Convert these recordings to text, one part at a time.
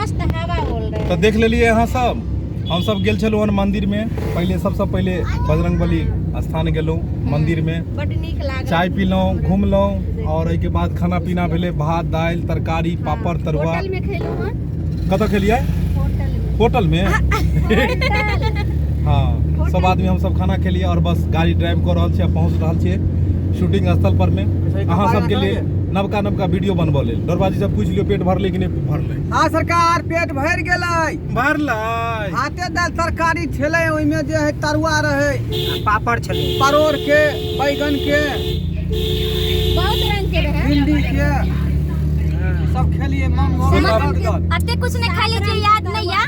मस्त हवा बोल रहे तो देख लेलिए यहाँ सब हम सब गेल छलू हन मंदिर में पहले सबसे पहले बजरंगबली स्थान गेलूँ मंदिर में बड़ नीक लागल चाय पीलूँ घूमलूँ और एके बाद खाना पीना भेले भात दाल तरकारी पापड़ तरुआ होटल में खेलूं हां कतऽ खेलिए होटल में हाँ सब आदमी हम सब खाना खेलिए और बस गाड़ी ड्राइव कर रहल छियै पहुँच रहल छियै शूटिंग स्थल पर में अहाँ सबके लिए नवका नवका वीडियो बनबऽ लेल दरबाजी से पूछ लियो पेट भरले कि नहीं भरले हाँ सरकार पेट भर गेलै भरलै हाथे दाल तरकारी छेलै ओइमे जे है तरुआ रहे पापड़ छलै परोड़ के बैगन के बहुत रंग के रहे भिंडी के सब खेलिए अते कुछ नहीं खा लीजिए याद नहीं या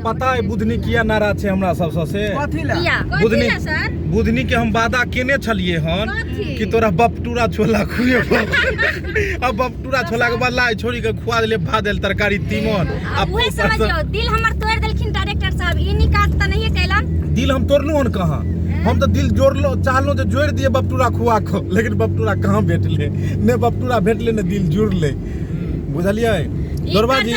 पता है बुधनी किया नाराज छै हमरा सबसँ से कथी ला बुधनी बुधनी के हम वादा केने छलिए हन कि तोरा बपटूरा छोला खुएबो अब बपटूरा छोला के बदला छोरी के खुआ देले भात देल तरकारी तीमन अब वही समझियो दिल हमर तोड़ देलखिन डायरेक्टर साहब ई निकात त नहीं कैलन दिल हम तोड़लू हन कहाँ हम तो दिल जोड़लो चाहलो तो जोड़ दिए बपटूरा खुआ को लेकिन बपटूरा कहाँ भेटले ने बपटूरा भेटले ने दिल जुड़ले बुझलिए दरबाजी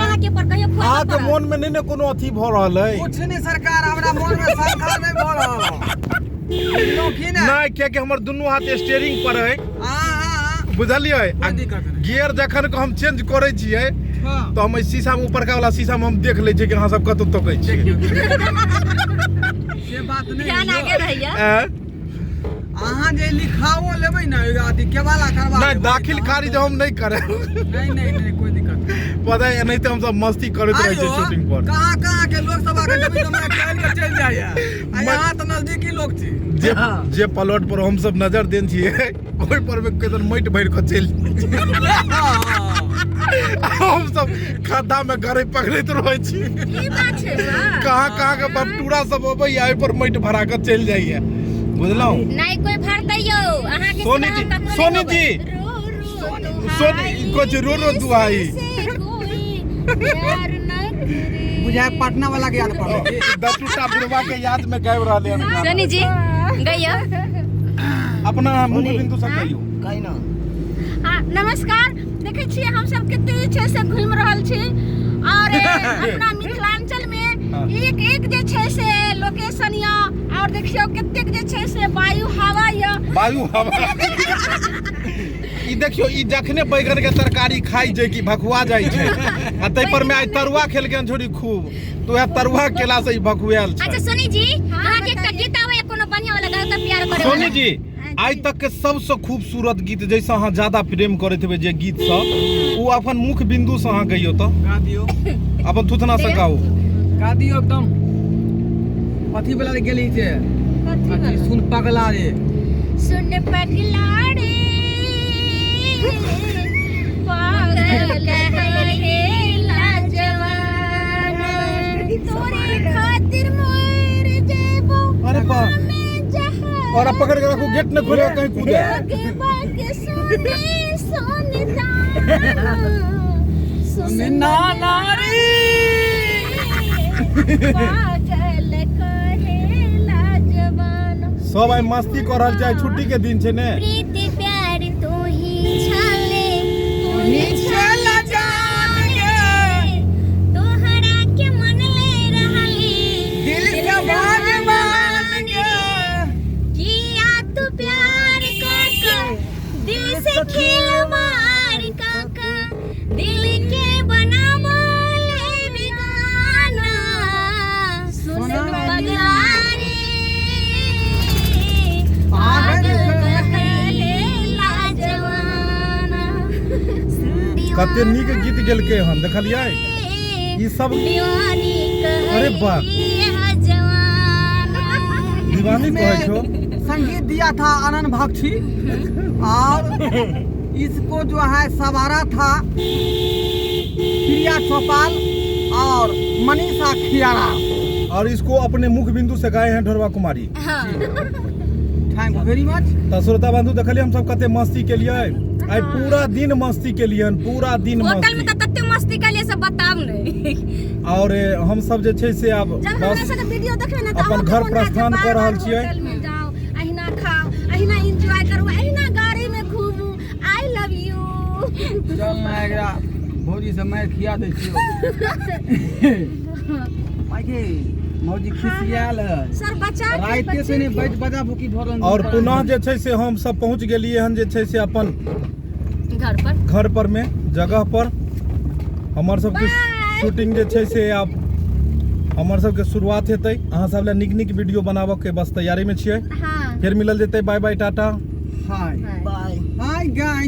आके मन में नहीं कोनो अथी भ रहल है कुछ नहीं सरकार हमरा मन में शंका नहीं भ रहल नहीं क्या हमर दुनू हाथ स्टीयरिंग पर है हां बुझलिए गियर जखन को हम चेंज करे छियै तो हम शीशा में ऊपर का वाला शीशा में हम देख ले छियै कि अहाँ सब कतौ तकै छी से बात नहीं ध्यान आगे रहिया अहाँ जे लिखाओ लेबै ना अथी केवाला करवा नहीं दाखिल खारिज हम नहीं करे नहीं कोई दिक्कत नहीं पता है नहीं तो हम सब मस्ती करते रहे छी शूटिंग पर कहां के लोग सब आके कभी समय खेल के चल जाया यहाँ तो नजदीकी लोग छी जे प्लॉट पर हम सब नजर देन छियै ओइ पर में केतन मट भर के चल हम सब खड्डा में घरे पकड़ैत रहै छी ई बात छै कहां के बपटूरा सब अबै आई पर मट भरा के चल जाइए बुझलौ नहीं कोई भरतै यो अहाँ के सोनी जी सोनी कुछ रो दुआई बुझाए पटना वाला के याद पड़ दटूटा बुढ़वा के याद में गायब रहले हम सोनी जी गइयो अपना मुंह बिंदु से कहियो कहि ना हां नमस्कार देखै छियै हम सब कते छै से घूम रहल छी और अपना मिथिलांचल में एक एक जे छै से लोकेशन या और देखियो कते जे छै से वायु हवा ई देखियो ई जखने बैगन के तरकारी खाई जे कि भखुआ जाई छै आ तै पर में आई तरुआ खेल के छोड़ी खूब तो है तरुआ केला से ही भखुएल छै अच्छा सोनी जी अहाँ के एकटा गीत आवे कोनो बढ़िया वाला गाओ त प्यार करे सोनी जी आज तक के सबसे खूबसूरत गीत जैसे अहाँ ज्यादा प्रेम करैत हेबै जे गीत सँ ओ अपन मुख बिंदु से अहाँ गइयो त गा दियो अपन थुथना से गाओ गा दियो एकदम कथी वाला गेली छै कथी सुन पगला रे पागल कहेला जवान तोरे खातिर मर जेबो अरे बा और आप पकड़ के रखो गेट न खोले कहीं कूदे सुन ना नारी पागल कहेला जवान सब आई मस्ती कर रहल छै छुट्टी के दिन छै ने प्रीति प्यार तू ही छाले चला जाने तोहरा के मन ले रहली दिल से भगवान किया तू प्यार काका दिल से खिलवाड़ काका दिल के बनावो ले बिगाना सुन पगला रे पागल कहेला जवाना कते नीक गीत गेलकै हम देखलियै ई सब अरे वाह दीवानी कहै छो संगीत दिया था आनंद भक्ति और इसको जो है सवारा था प्रिया चौपाल और मनीषा खियारा और इसको अपने मुख बिंदु से गाए हैं ढोरवा कुमारी थैंक यू वेरी मच तो श्रोता बंधु देखलिए हम सब कते मस्ती के लिए आई पूरा दिन मस्ती के लिए पूरा दिन होटल में मस्ती तते मस्ती के लिए सब बताब नहीं और हम सब जे छै से अब बस वीडियो देखबे ना अपन घर प्रस्थान कर रहल छियै जाओ अहिना खाओ अहिना एंजॉय करू अहिना गाड़ी में घूमू आई लव यू चल ना एकरा भोज मौजी से मैं खिया दे छियो आगे मौजी खिसियाल है सर बचा के राइते से ने बच्चे बजा भूकी भरन और पुनः जे छै से हम सब पहुंच गेलिए हन जे छै से अपन के घर पर में जगह पर हमर सबके Bye! शूटिंग जे छै से आब हमर सबके शुरुआत हेतै अहाँ सब ले नीक वीडियो बनाबऽ के बस तैयारी में छियै हाँ फिर मिलल जेतै bye bye tata hi Bye. Bye hi guys